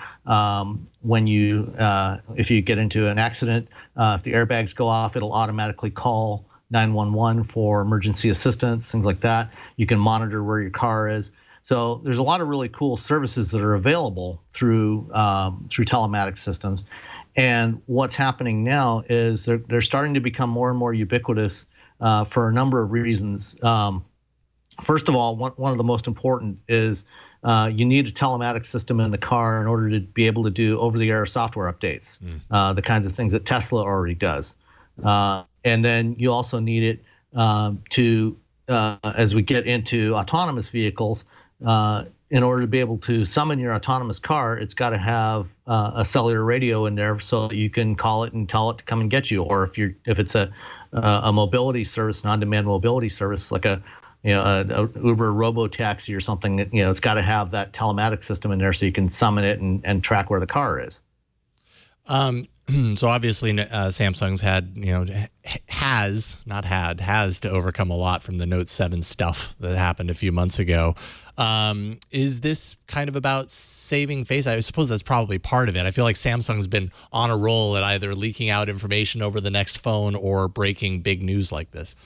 If you get into an accident, if the airbags go off, it'll automatically call 911 for emergency assistance, things like that. You can monitor where your car is. So there's a lot of really cool services that are available through telematics systems. And what's happening now is they're starting to become more and more ubiquitous for a number of reasons. First of all, one of the most important is you need a telematics system in the car in order to be able to do over-the-air software updates, the kinds of things that Tesla already does. And then you also need it as we get into autonomous vehicles, in order to be able to summon your autonomous car, it's got to have a cellular radio in there so that you can call it and tell it to come and get you. Or if it's a mobility service, an on-demand mobility service like a Uber robo-taxi or something, it's got to have that telematic system in there so you can summon it and track where the car is. So obviously Samsung's has to overcome a lot from the Note 7 stuff that happened a few months ago. Is this kind of about saving face? I suppose that's probably part of it. I feel like Samsung's been on a roll at either leaking out information over the next phone or breaking big news like this.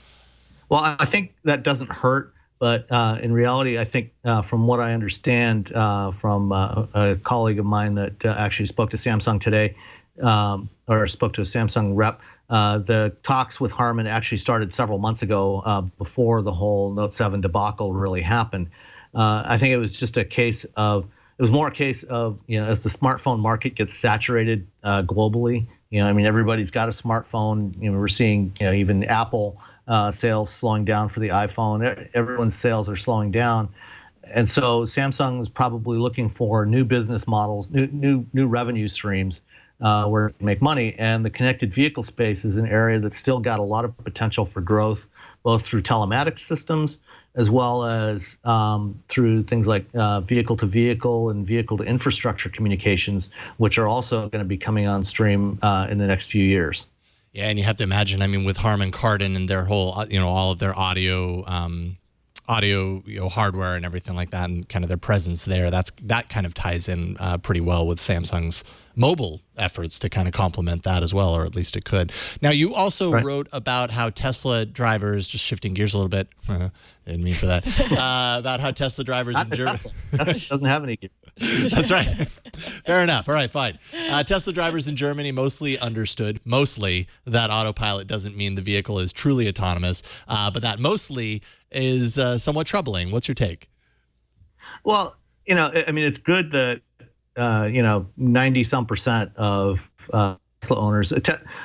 Well, I think that doesn't hurt. But in reality, I think from what I understand from a colleague of mine that actually spoke to Samsung today, or spoke to a Samsung rep, the talks with Harman actually started several months ago before the whole Note 7 debacle really happened. I think it was just more a case of, as the smartphone market gets saturated globally, everybody's got a smartphone. We're seeing, even Apple sales slowing down for the iPhone. Everyone's sales are slowing down. And so Samsung is probably looking for new business models, new revenue streams where it can make money. And the connected vehicle space is an area that's still got a lot of potential for growth, both through telematics systems as well as through things like vehicle-to-vehicle and vehicle-to-infrastructure communications, which are also going to be coming on stream in the next few years. Yeah, and you have to imagine, with Harman Kardon and their whole, all of their audio hardware and everything like that, and kind of their presence there, that kind of ties in pretty well with Samsung's mobile efforts to kind of complement that as well, or at least it could. Now, you also wrote about how Tesla drivers, just shifting gears a little bit, didn't mean for that, about how Tesla drivers in Germany doesn't have any gear. That's right. Fair enough. All right, fine. Tesla drivers in Germany mostly understood that autopilot doesn't mean the vehicle is truly autonomous, but that mostly is somewhat troubling. What's your take? Well, it's good that 90% of Tesla owners.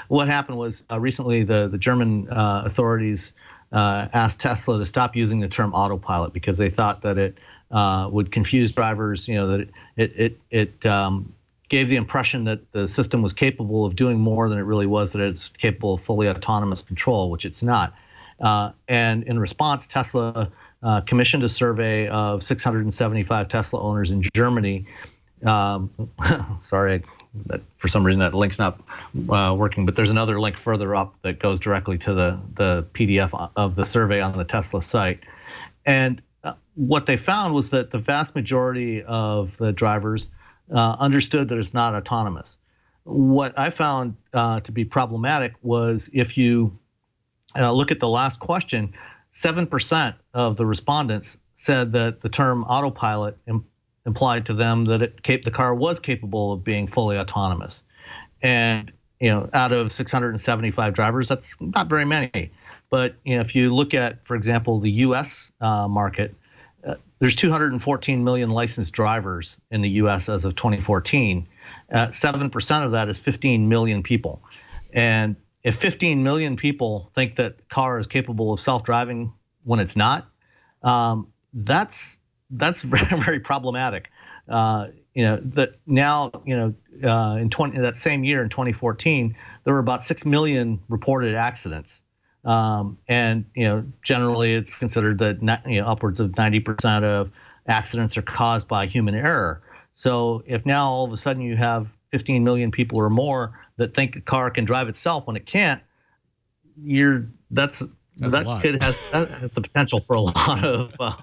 What happened was recently the German authorities asked Tesla to stop using the term autopilot because they thought that it would confuse drivers. That it gave the impression that the system was capable of doing more than it really was, that it's capable of fully autonomous control, which it's not. And in response, Tesla commissioned a survey of 675 Tesla owners in Germany. Sorry, for some reason that link's not working, but there's another link further up that goes directly to the PDF of the survey on the Tesla site. And what they found was that the vast majority of the drivers understood that it's not autonomous. What I found to be problematic was if you look at the last question, 7% of the respondents said that the term autopilot implied to them that the car was capable of being fully autonomous. And out of 675 drivers, that's not very many. But if you look at, for example, the U.S. Market, there's 214 million licensed drivers in the U.S. as of 2014. 7% of that is 15 million people. And if 15 million people think that the car is capable of self-driving when it's not, that's very, very problematic. That now, in that same year in 2014, there were about 6 million reported accidents. And generally it's considered that upwards of 90% of accidents are caused by human error. So if now all of a sudden you have 15 million people or more that think a car can drive itself when it can't, that kid has the potential for a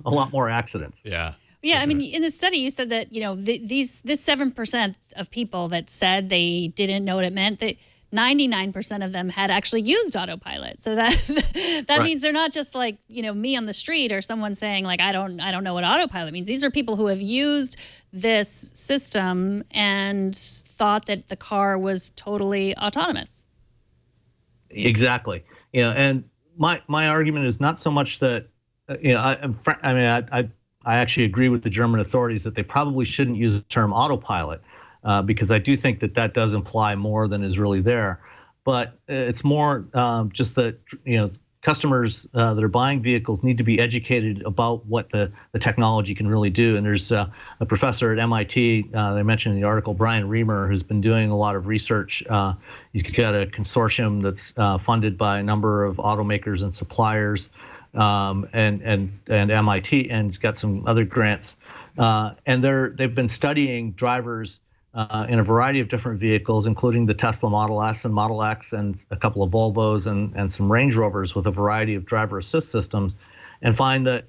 lot more accidents. Yeah, I mean, in the study you said that this 7% of people that said they didn't know what it meant, that 99% of them had actually used autopilot. So that Right. means they're not just like me on the street or someone saying like I don't know what autopilot means. These are people who have used this system and thought that the car was totally autonomous. Exactly. And my argument is not so much that I actually agree with the German authorities that they probably shouldn't use the term autopilot. Because I do think that does imply more than is really there. But it's more just that, customers that are buying vehicles need to be educated about what the technology can really do. And there's a professor at MIT, they mentioned in the article, Brian Reamer, who's been doing a lot of research. He's got a consortium that's funded by a number of automakers and suppliers and MIT, and he's got some other grants. And they've been studying drivers in a variety of different vehicles, including the Tesla Model S and Model X and a couple of Volvos and some Range Rovers with a variety of driver assist systems, and find that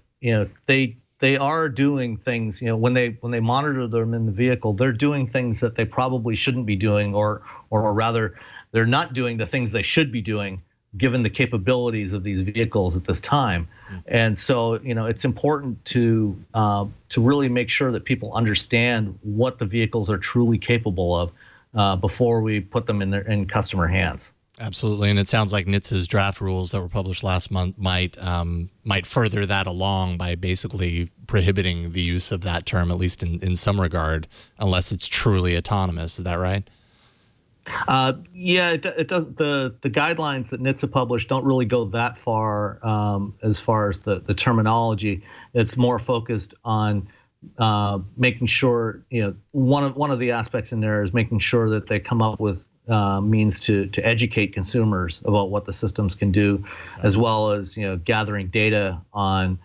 they are doing things. When they monitor them in the vehicle, they're doing things that they probably shouldn't be doing, or rather, they're not doing the things they should be doing given the capabilities of these vehicles at this time. And so, it's important to really make sure that people understand what the vehicles are truly capable of before we put them in customer hands. Absolutely, and it sounds like NHTSA's draft rules that were published last month might further that along by basically prohibiting the use of that term, at least in some regard, unless it's truly autonomous. Is that right? Yeah, it does. The guidelines that NHTSA published don't really go that far as the terminology. It's more focused on making sure, one of the aspects in there is making sure that they come up with means to educate consumers about what the systems can do, as well as gathering data on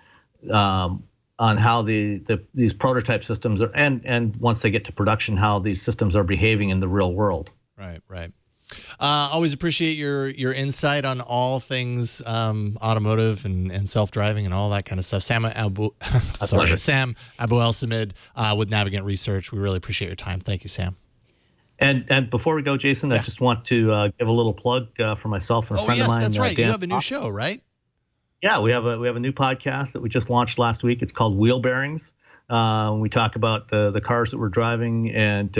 how these prototype systems are, and once they get to production, how these systems are behaving in the real world. Right. Always appreciate your insight on all things automotive and self-driving and all that kind of stuff. Sam Abuelsamid with Navigant Research. We really appreciate your time. Thank you, Sam. And before we go, Jason, I just want to give a little plug for myself and a friend of mine. That's right. Dan. You have a new show, right? Yeah, we have a new podcast that we just launched last week. It's called Wheel Bearings. We talk about the cars that we're driving and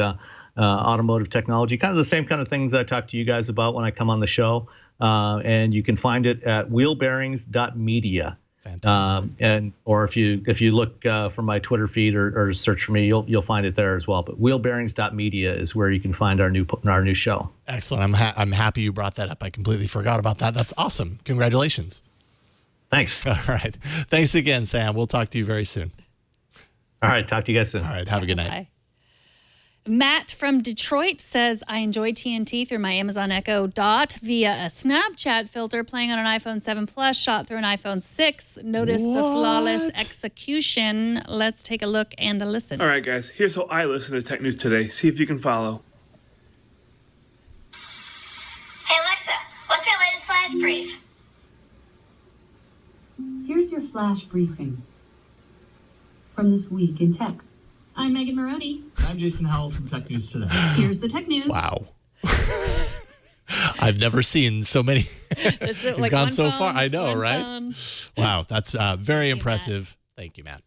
automotive technology, kind of the same kind of things I talk to you guys about when I come on the show. And you can find it at wheelbearings.media. Fantastic. Or if you look for my Twitter feed or search for me, you'll find it there as well. But wheelbearings.media is where you can find our new show. Excellent. I'm happy you brought that up. I completely forgot about that. That's awesome. Congratulations. Thanks. All right. Thanks again, Sam. We'll talk to you very soon. All right. Talk to you guys soon. All right. Have a good night. Bye. Matt from Detroit says, I enjoyed TNT through my Amazon Echo Dot via a Snapchat filter playing on an iPhone 7 Plus, shot through an iPhone 6. Notice the flawless execution. Let's take a look and a listen. All right, guys, here's how I listen to Tech News Today. See if you can follow. Hey, Alexa, what's my latest flash brief? Here's your flash briefing from this week in tech. I'm Megan Maroney. I'm Jason Howell from Tech News Today. Here's the tech news. Wow. I've never seen so many. You've like gone so far. I know, right? Wow, that's very impressive. Thank you, Matt.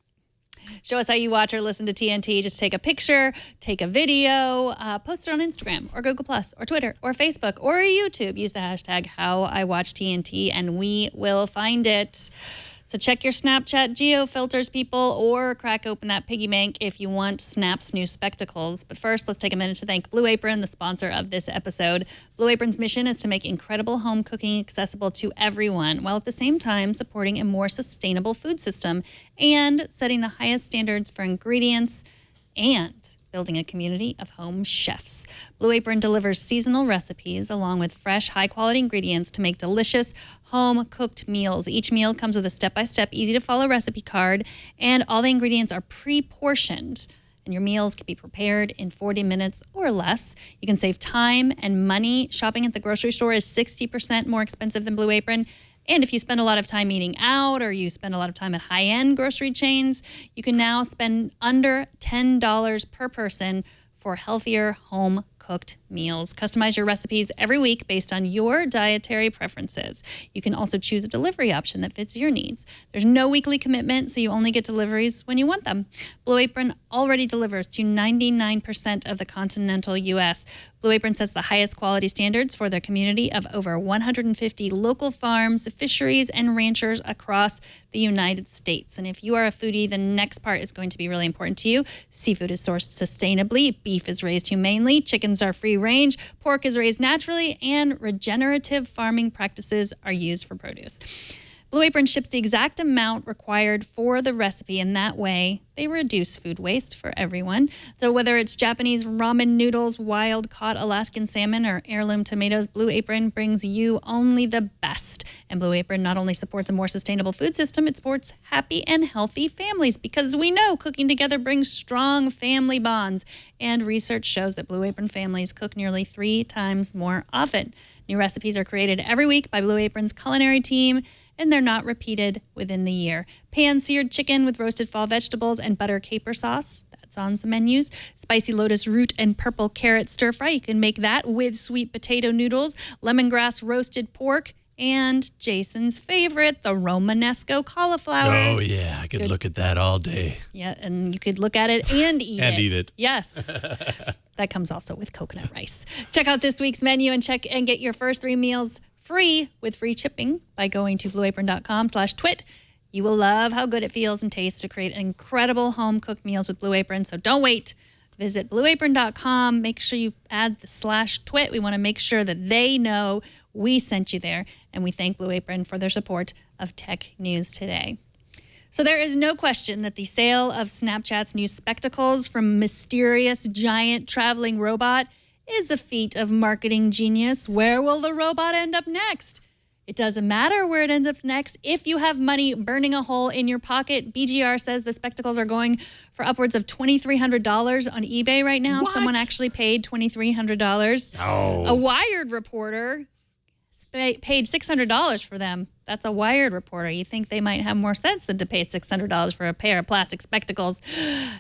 Show us how you watch or listen to TNT. Just take a picture, take a video, post it on Instagram or Google Plus or Twitter or Facebook or YouTube. Use the hashtag HowIWatchTNT and we will find it. So check your Snapchat geo filters, people, or crack open that piggy bank if you want Snap's new spectacles. But first, let's take a minute to thank Blue Apron, the sponsor of this episode. Blue Apron's mission is to make incredible home cooking accessible to everyone, while at the same time supporting a more sustainable food system and setting the highest standards for ingredients and building a community of home chefs. Blue Apron delivers seasonal recipes along with fresh, high-quality ingredients to make delicious, home-cooked meals. Each meal comes with a step-by-step, easy-to-follow recipe card, and all the ingredients are pre-portioned. And your meals can be prepared in 40 minutes or less. You can save time and money. Shopping at the grocery store is 60% more expensive than Blue Apron. And if you spend a lot of time eating out or you spend a lot of time at high-end grocery chains, you can now spend under $10 per person for healthier home-cooked meals. Customize your recipes every week based on your dietary preferences. You can also choose a delivery option that fits your needs. There's no weekly commitment, so you only get deliveries when you want them. Blue Apron already delivers to 99% of the continental U.S. Blue Apron sets the highest quality standards for their community of over 150 local farms, fisheries, and ranchers across the United States. And if you are a foodie, the next part is going to be really important to you. Seafood is sourced sustainably, beef is raised humanely, chickens are free range, pork is raised naturally, and regenerative farming practices are used for produce. Blue Apron ships the exact amount required for the recipe, and that way they reduce food waste for everyone. So whether it's Japanese ramen noodles, wild-caught Alaskan salmon, or heirloom tomatoes, Blue Apron brings you only the best. And Blue Apron not only supports a more sustainable food system, it supports happy and healthy families, because we know cooking together brings strong family bonds. And research shows that Blue Apron families cook nearly 3 times more often. New recipes are created every week by Blue Apron's culinary team, and they're not repeated within the year. Pan-seared chicken with roasted fall vegetables and butter caper sauce. That's on some menus. Spicy lotus root and purple carrot stir fry. You can make that with sweet potato noodles, lemongrass roasted pork, and Jason's favorite, the Romanesco cauliflower. Oh, yeah. I could look at that all day. Yeah, and you could look at it and eat And eat it. Yes. That comes also with coconut rice. Check out this week's menu and get your first 3 meals free with free shipping by going to blueapron.com/twit. You will love how good it feels and tastes to create incredible home-cooked meals with Blue Apron, so don't wait. Visit blueapron.com. Make sure you add the /twit. We want to make sure that they know we sent you there, and we thank Blue Apron for their support of Tech News Today. So there is no question that the sale of Snapchat's new spectacles from mysterious giant traveling robot is a feat of marketing genius. Where will the robot end up next? It doesn't matter where it ends up next. If you have money burning a hole in your pocket, BGR says the spectacles are going for upwards of $2,300 on eBay right now. What? Someone actually paid $2,300. Oh. A Wired reporter paid $600 for them. That's a Wired reporter. You think they might have more sense than to pay $600 for a pair of plastic spectacles.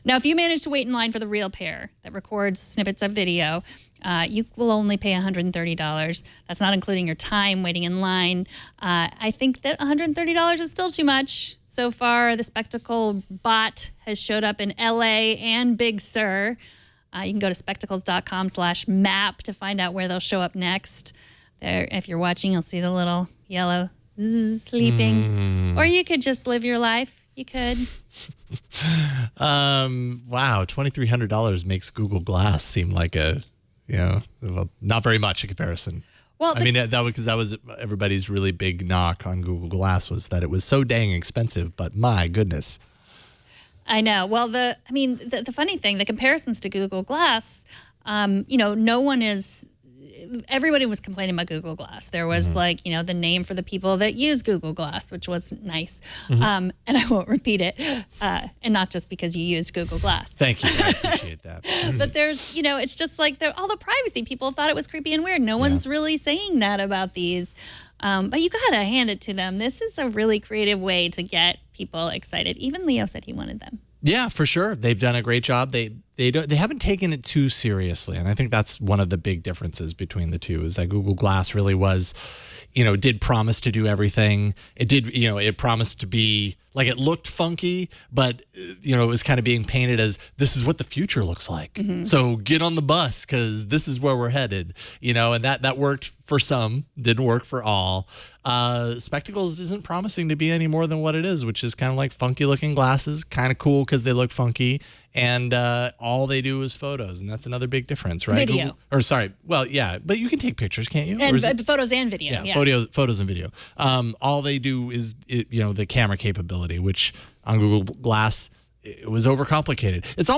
Now, if you manage to wait in line for the real pair that records snippets of video, you will only pay $130. That's not including your time waiting in line. I think that $130 is still too much. So far, the spectacle bot has showed up in LA and Big Sur. You can go to spectacles.com/map to find out where they'll show up next. There, if you're watching, you'll see the little yellow sleeping. Or you could just live your life. You could. Wow, $2,300 makes Google Glass seem like well, not very much in comparison. Well, I mean, that was everybody's really big knock on Google Glass was that it was so dang expensive, but my goodness. I know. Well, the funny thing, the comparisons to Google Glass, no one is. Everybody was complaining about Google Glass. There was the name for the people that use Google Glass, which was nice. And I won't repeat it. And not just because you used Google Glass. Thank you. I appreciate that. But there's, it's just like all the privacy people thought it was creepy and weird. No one's really saying that about these. But you got to hand it to them. This is a really creative way to get people excited. Even Leo said he wanted them. Yeah, for sure. They've done a great job. They haven't taken it too seriously. And I think that's one of the big differences between the two is that Google Glass really was, did promise to do everything. It did, it promised to be like it looked funky, but, it was kind of being painted as this is what the future looks like. So get on the bus because this is where we're headed, and that worked for some, didn't work for all. Spectacles isn't promising to be any more than what it is, which is kind of like funky looking glasses, kind of cool because they look funky. And all they do is photos, and that's another big difference, right? Video. But you can take pictures, can't you? And photos and video. Yeah, photos and video. All they do is, the camera capability, which on Google Glass, it was overcomplicated. It's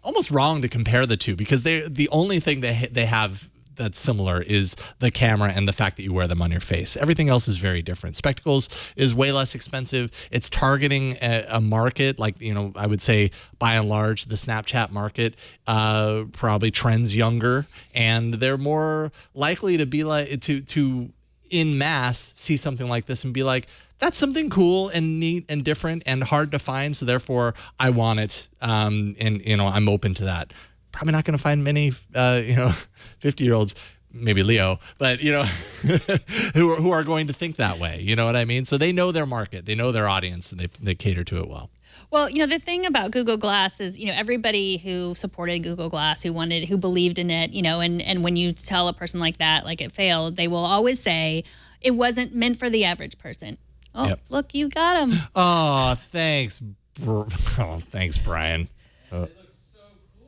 almost wrong to compare the two because the only thing they have that's similar is the camera and the fact that you wear them on your face. Everything else is very different. Spectacles is way less expensive. It's targeting a market like, I would say by and large, the Snapchat market probably trends younger, and they're more likely to be like to in mass see something like this and be like, that's something cool and neat and different and hard to find. So therefore I want it. And I'm open to that. Probably not going to find many, 50-year-olds, maybe Leo, but, who are going to think that way. You know what I mean? So they know their market, they know their audience, and they cater to it well. Well, the thing about Google Glass is, everybody who supported Google Glass, who believed in it, and when you tell a person like that, like it failed, they will always say it wasn't meant for the average person. Oh, yep. Look, you got them. Oh, thanks. Thanks, Brian.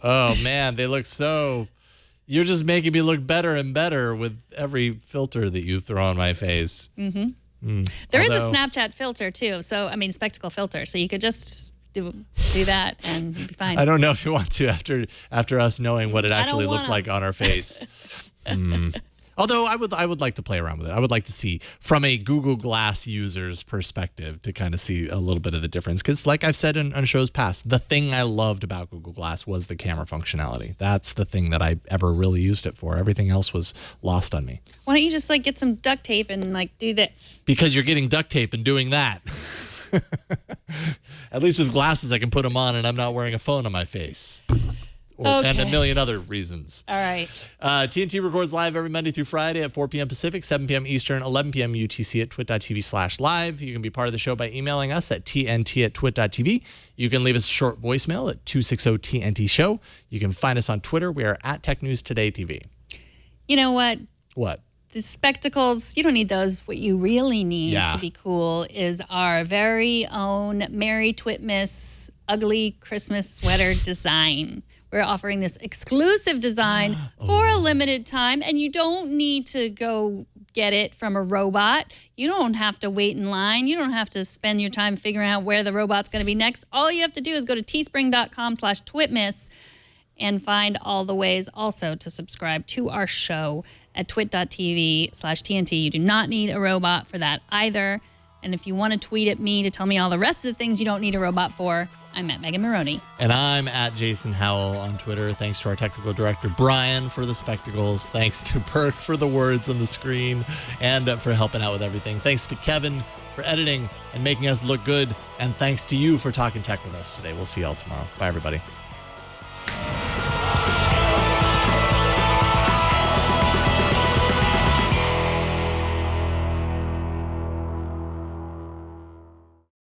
Oh, man, they look so... You're just making me look better and better with every filter that you throw on my face. Mm-hmm. There is a Snapchat filter, too. So, spectacle filter. So you could just do that and you'd be fine. I don't know if you want to after us knowing what it actually looks like on our face. Although I would like to play around with it. I would like to see from a Google Glass user's perspective to kind of see a little bit of the difference. Because like I've said on shows past, the thing I loved about Google Glass was the camera functionality. That's the thing that I ever really used it for. Everything else was lost on me. Why don't you just get some duct tape and do this? Because you're getting duct tape and doing that. At least with glasses, I can put them on and I'm not wearing a phone on my face. And a million other reasons. All right. TNT records live every Monday through Friday at 4 p.m. Pacific, 7 p.m. Eastern, 11 p.m. UTC at twit.tv/live. You can be part of the show by emailing us at tnt@twit.tv. You can leave us a short voicemail at 260-TNT-SHOW. You can find us on Twitter. We are at Tech News Today TV. You know what? What? The spectacles, you don't need those. What you really need to be cool is our very own Merry Twitmas ugly Christmas sweater design. We're offering this exclusive design for a limited time, and you don't need to go get it from a robot. You don't have to wait in line. You don't have to spend your time figuring out where the robot's going to be next. All you have to do is go to teespring.com/twitmas and find all the ways also to subscribe to our show at twit.tv/TNT. You do not need a robot for that either. And if you want to tweet at me to tell me all the rest of the things you don't need a robot for, I'm at Megan Maroney. And I'm at Jason Howell on Twitter. Thanks to our technical director, Brian, for the spectacles. Thanks to Perk for the words on the screen and for helping out with everything. Thanks to Kevin for editing and making us look good. And thanks to you for talking tech with us today. We'll see y'all tomorrow. Bye, everybody.